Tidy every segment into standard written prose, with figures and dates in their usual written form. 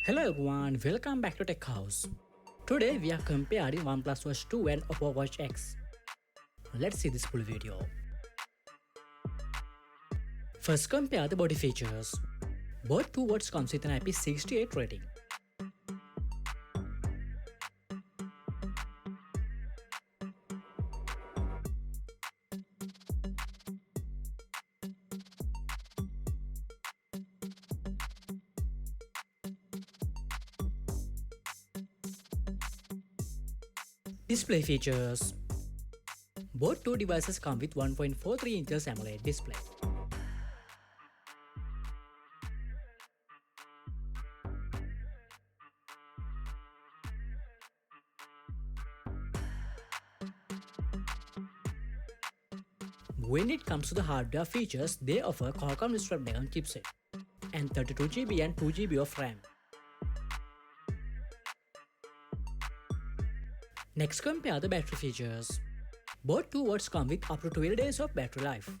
Hello everyone, welcome back to Tech House. Today we are comparing OnePlus Watch 2 and Oppo Watch X. Let's see this full video. First, compare the body features. Both two watches comes with an IP68 rating. Display features. Both two devices come with 1.43 inches AMOLED display. When it comes to the hardware features, they offer Qualcomm Snapdragon chipset and 32GB and 2GB of RAM. Next, compare the battery features. Both two watches come with up to 12 days of battery life.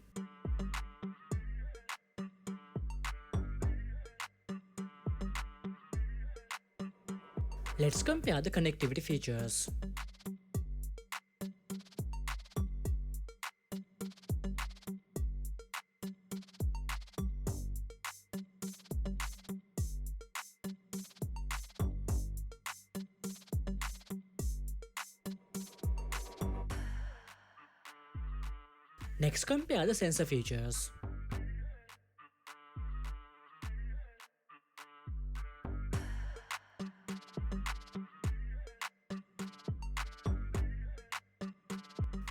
Let's compare the connectivity features. Next, compare the sensor features.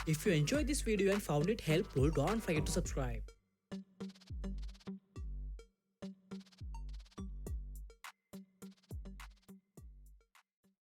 If you enjoyed this video and found it helpful, don't forget to subscribe.